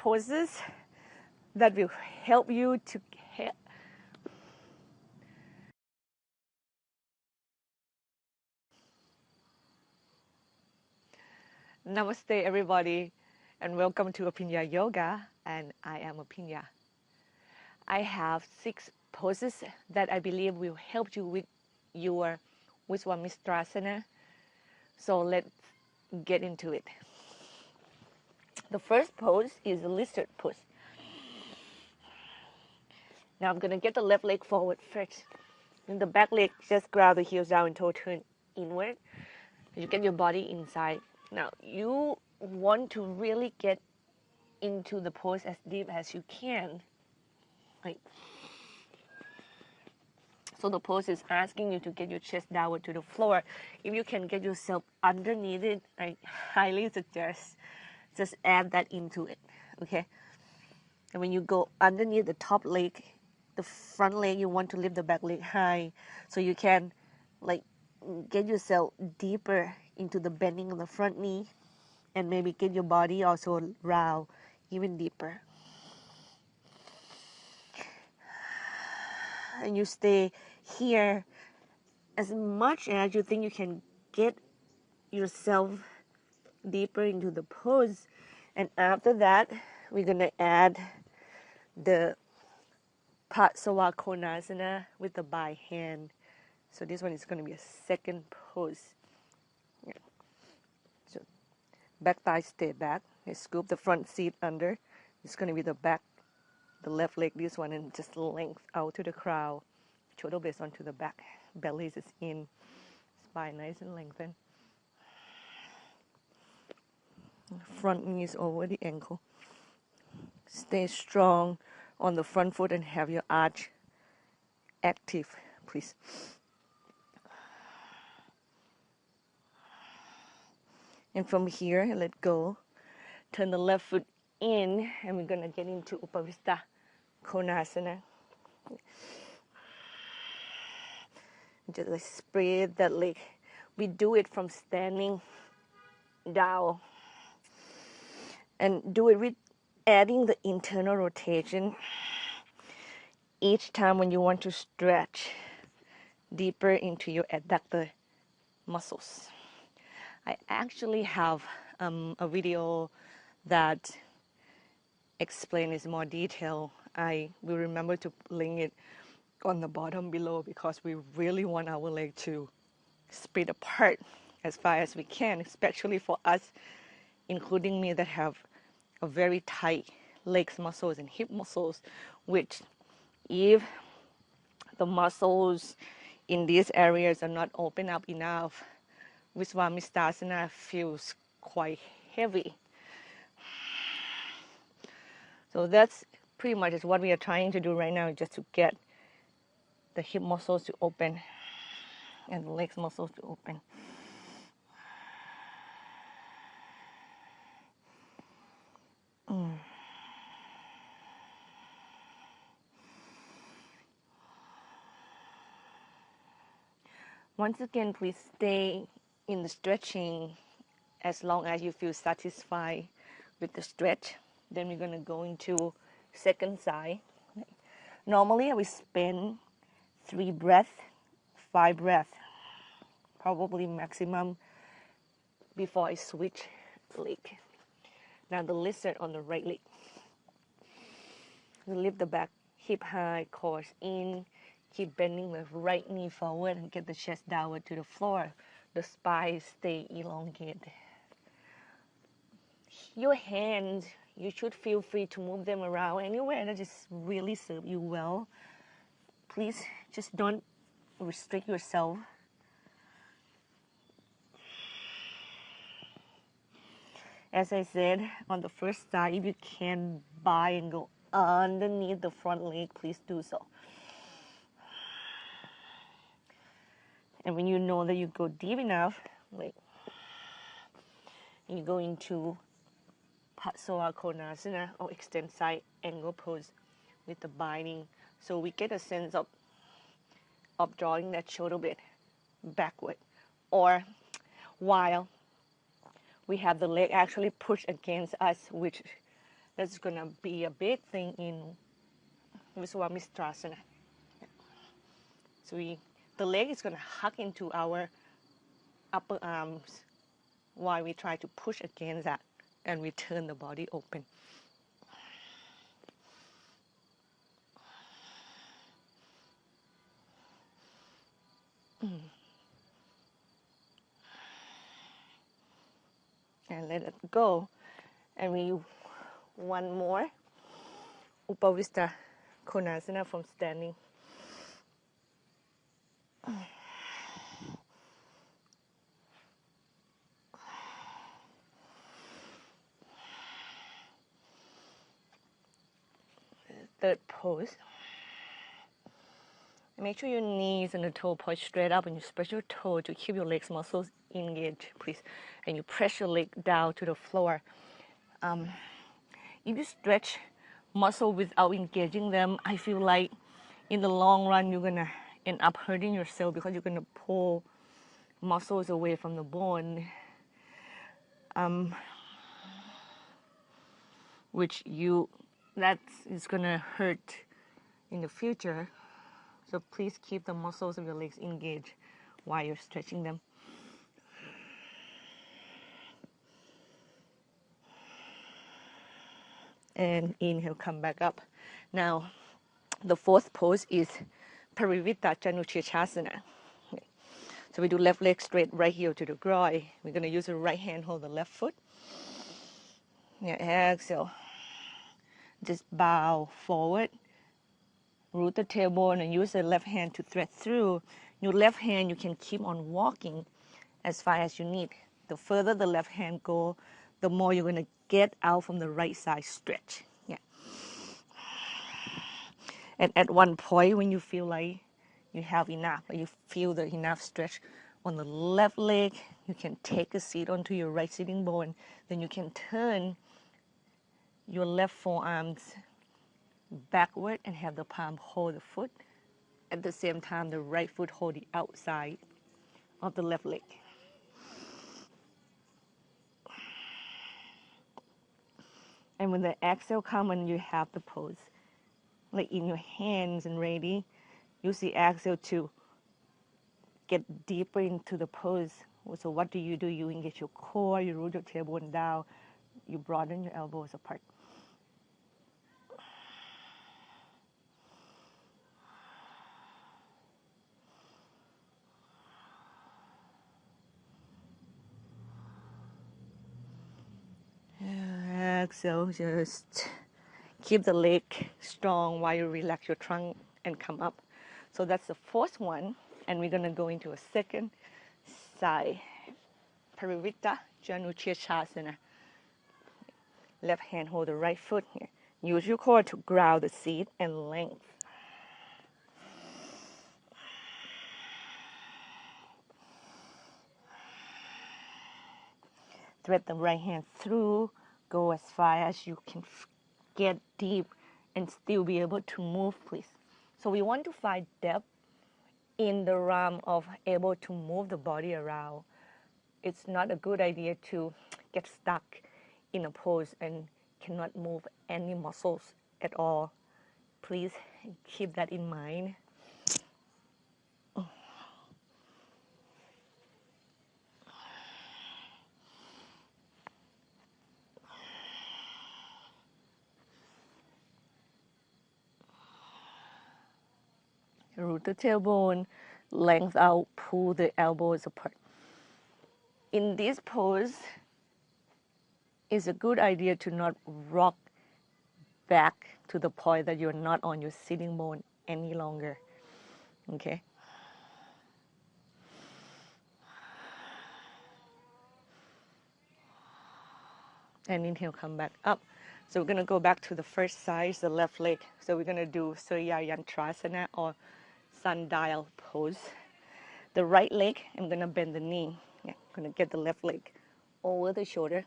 poses that will help you to Namaste everybody, and welcome to Aphinya Yoga, and I am Aphinya. I have 6 poses that I believe will help you with your Visvamitrasana. So let's get into it. The first pose is the lizard pose. Now I'm going to get the left leg forward first. And the back leg, just grab the heels down and toe turn inward. You get your body inside. Now you want to really get into the pose as deep as you can. Right. So the pose is asking you to get your chest downward to the floor. If you can get yourself underneath it, I highly suggest just add that into it. Okay. And when you go underneath the top leg, the front leg, you want to lift the back leg high so you can like get yourself deeper into the bending of the front knee, and maybe get your body also round even deeper. And you stay here as much as you think you can get yourself deeper into the pose. And after that, we're going to add the Visvamitrasana with the by hand. So this one is going to be a second pose. Yeah. So back thigh stay back. I scoop the front seat under. It's going to be the back, the left leg, this one, and just length out to the crown. Shoulder blades onto the back. Belly is in. Spine nice and lengthened. Front knee is over the ankle. Stay strong on the front foot and have your arch active, please. And from here, let go. Turn the left foot in, and we're going to get into Upavista Konasana. Just like spread that leg. We do it from standing down. And do it with adding the internal rotation each time when you want to stretch deeper into your adductor muscles. I actually have a video that explains more detail. I will remember to link it on the bottom below because we really want our leg to spread apart as far as we can, especially for us, including me, that have a very tight legs muscles and hip muscles, which if the muscles in these areas are not open up enough, Visvamitrasana feels quite heavy. So that's pretty much what we are trying to do right now, just to get the hip muscles to open and the legs muscles to open. Once again, please stay in the stretching as long as you feel satisfied with the stretch. Then we're going to go into second side. Normally, I will spend 3 breaths, 5 breaths, probably maximum, before I switch leg. Now the lizard on the right leg. You lift the back hip high, core in. Keep bending the right knee forward and get the chest downward to the floor. The spine stay elongated. Your hands, you should feel free to move them around anywhere that just really serve you well. Please just don't restrict yourself. As I said, on the first side, if you can buy and go underneath the front leg, please do so. And when you know that you go deep enough, like, you go into Visvamitrasana or extend side angle pose with the binding. So we get a sense of drawing that shoulder blade backward, or while we have the leg actually pushed against us, which That's gonna be a big thing in Visvamitrasana. So the leg is gonna hug into our upper arms while we try to push against that, and we turn the body open. And let it go. And we one more Upavista Konasana from standing. Third pose. Make sure your knees and the toe point straight up, and you spread your toe to keep your legs muscles engaged, please. And you press your leg down to the floor. If you stretch muscle without engaging them, I feel like in the long run you're gonna end up hurting yourself because you're gonna pull muscles away from the bone, that is gonna hurt in the future. So please keep the muscles of your legs engaged while you're stretching them. And inhale, come back up. Now, the fourth pose is Parivita Chanuchirasana. So we do left leg straight, right heel to the groin. We're going to use the right hand, hold the left foot. Yeah, exhale. Just bow forward. Root the tailbone and use the left hand to thread through. Your left hand, you can keep on walking as far as you need. The further the left hand go, the more you're going to get out from the right side stretch. Yeah. And at one point, when you feel like you have enough, or you feel the enough stretch on the left leg, you can take a seat onto your right sitting bone. Then you can turn your left forearms backward and have the palm hold the foot. At the same time, the right foot hold the outside of the left leg. And when the exhale comes and you have the pose, like in your hands and ready, use the exhale to get deeper into the pose. So what do? You engage your core, you root your tailbone down, you broaden your elbows apart. Exhale, just keep the leg strong while you relax your trunk and come up. So that's the fourth one, and we're going to go into a second side. Parivita Januchirasana. Left hand hold the right foot here. Use your core to ground the seat and length. Thread the right hand through, go as far as you can get deep and still be able to move, please. So we want to find depth in the realm of able to move the body around. It's not a good idea to get stuck in a pose and cannot move any muscles at all. Please keep that in mind. Root the tailbone, length out, pull the elbows apart. In this pose, it's a good idea to not rock back to the point that you're not on your sitting bone any longer. Okay? And inhale, come back up. So we're going to go back to the first side, the left leg. So we're going to do Surya Yantrasana or sundial pose. The right leg, I'm going to bend the knee. Yeah, I'm going to get the left leg over the shoulder.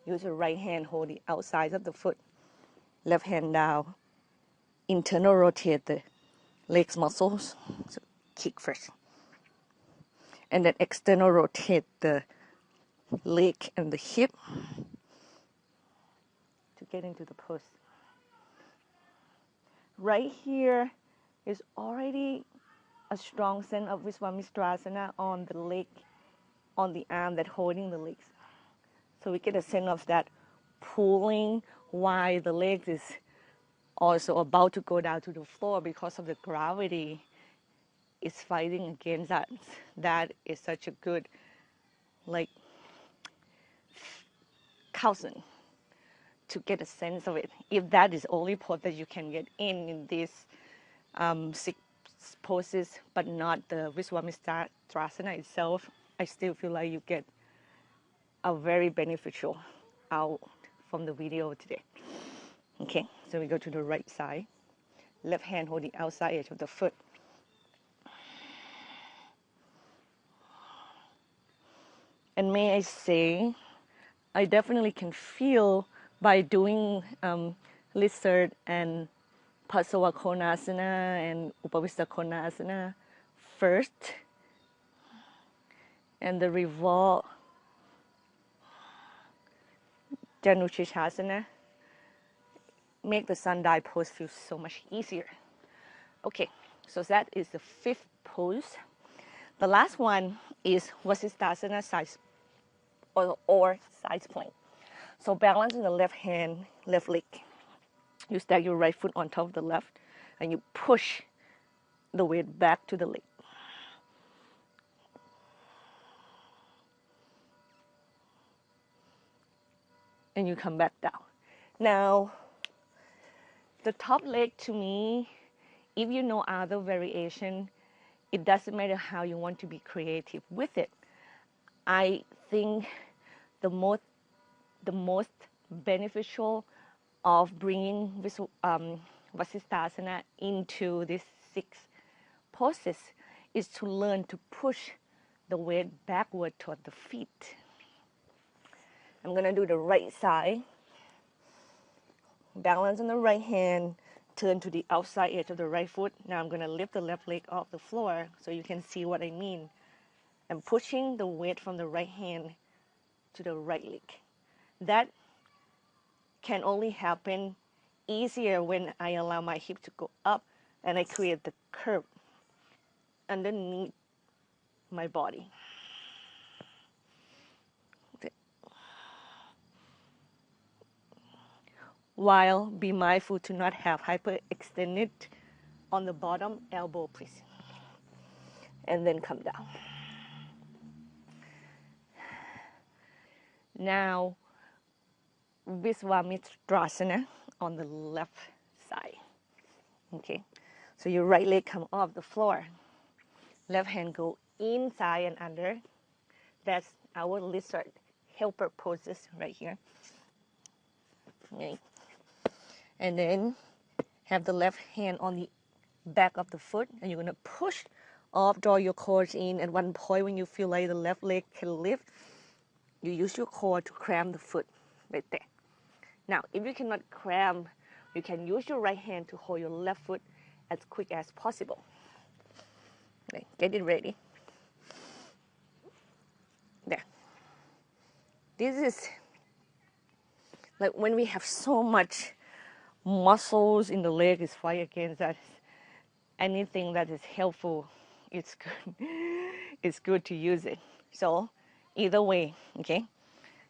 Use the right hand, hold the outside of the foot. Left hand down. Internal rotate the legs muscles. So kick first. And then external rotate the leg and the hip to get into the pose. Right here is already a strong sense of Visvamitrasana on the leg, on the arm that holding the legs. So we get a sense of that pulling while the leg is also about to go down to the floor because of the gravity is fighting against that. That is such a good, like, cousin to get a sense of it. If that is only pose that you can get in these 6 poses, but not the Visvamitrasana itself, I still feel like you get a very beneficial out from the video today. Okay, so we go to the right side. Left hand hold the outside edge of the foot. And may I say, I definitely can feel by doing lizard and Pasavakonasana and Upavistakonasana first, and the revolve Janushirasana, make the sun-dive pose feel so much easier. Okay, so that is the 5th pose. The last one is Vasisthasana side or side plank. So balance in the left hand, left leg. You stack your right foot on top of the left, and you push the weight back to the leg. And you come back down. Now, the top leg to me, if you know other variation, it doesn't matter how you want to be creative with it. I think the most beneficial of bringing Vasisthasana into these 6 poses is to learn to push the weight backward toward the feet. I'm going to do the right side. Balance on the right hand, turn to the outside edge of the right foot. Now I'm going to lift the left leg off the floor so you can see what I mean. I'm pushing the weight from the right hand to the right leg. That can only happen easier when I allow my hip to go up and I create the curve underneath my body. While be mindful to not have hyperextended on the bottom elbow, please. And then come down. Now, Visvamitrasana on the left side. Okay, so your right leg come off the floor. Left hand go inside and under. That's our lizard helper poses right here. Okay. And then have the left hand on the back of the foot, and you're gonna push up, draw your core in. At one point when you feel like the left leg can lift, you use your core to cram the foot right there. Now, if you cannot cram, you can use your right hand to hold your left foot as quick as possible. Okay, get it ready. There. This is like when we have so much muscles in the leg is fight against that. Anything that is helpful, it's good. It's good to use it. So either way, okay.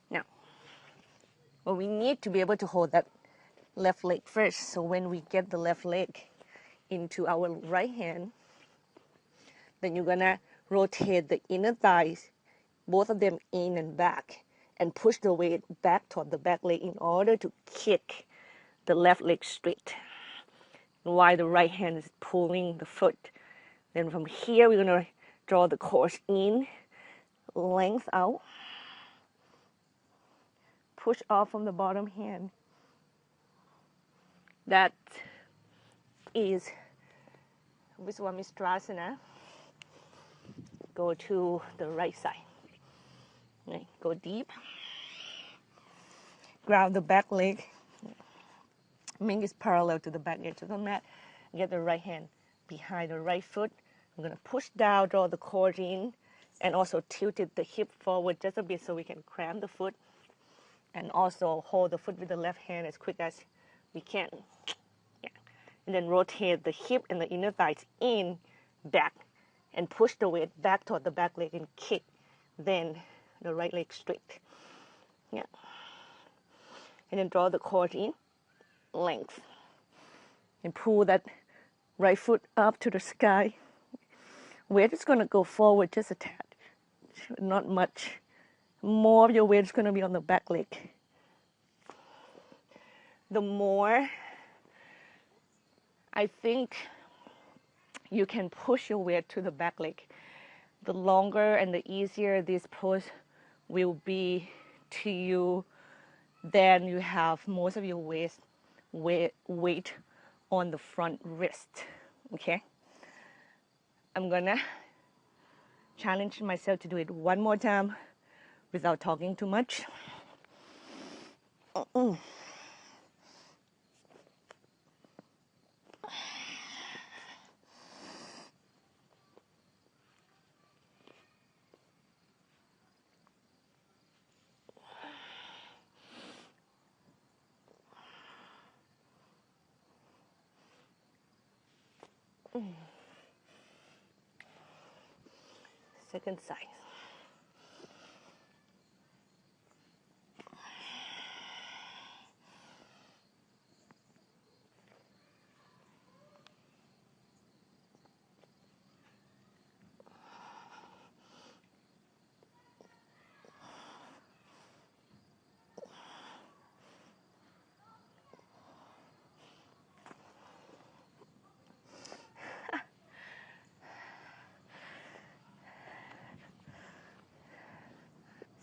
Now, well, we need to be able to hold that left leg first. So when we get the left leg into our right hand, then you're gonna rotate the inner thighs, both of them in and back, and push the weight back toward the back leg in order to kick the left leg straight, while the right hand is pulling the foot. Then from here, we're gonna draw the core in, length out, push off from the bottom hand. That is Visvamitrasana. Go to the right side. Okay, go deep. Grab the back leg. Make it parallel to the back edge of the mat. Get the right hand behind the right foot. I'm going to push down, draw the core in, and also tilted the hip forward just a bit so we can cram the foot. And also hold the foot with the left hand as quick as we can. Yeah. And then rotate the hip and the inner thighs in, back, and push the weight back toward the back leg and kick. Then the right leg straight. Yeah. And then draw the core in, length. And pull that right foot up to the sky. Weight is going to go forward just a tad. Not much. More of your weight is going to be on the back leg. The more I think you can push your weight to the back leg, the longer and the easier this pose will be to you. Then you have most of your weight on the front wrist. Okay? I'm gonna challenge myself to do it one more time without talking too much. 2nd side.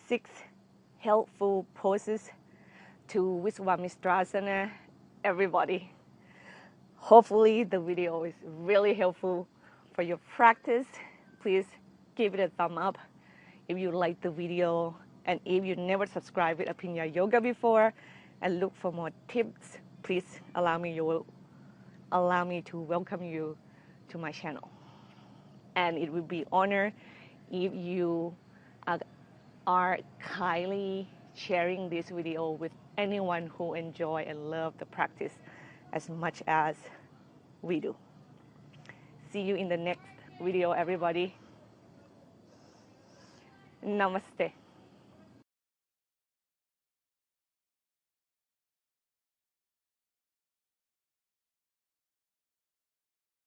Six helpful poses to Visvamitrasana, everybody. Hopefully the video is really helpful for your practice. Please give it a thumb up if you like the video, and if you never subscribed with Aphinya Yoga before and look for more tips, please allow me to welcome you to my channel. And it would be honor if you are kindly sharing this video with anyone who enjoy and love the practice as much as we do. See you in the next video, everybody. Namaste.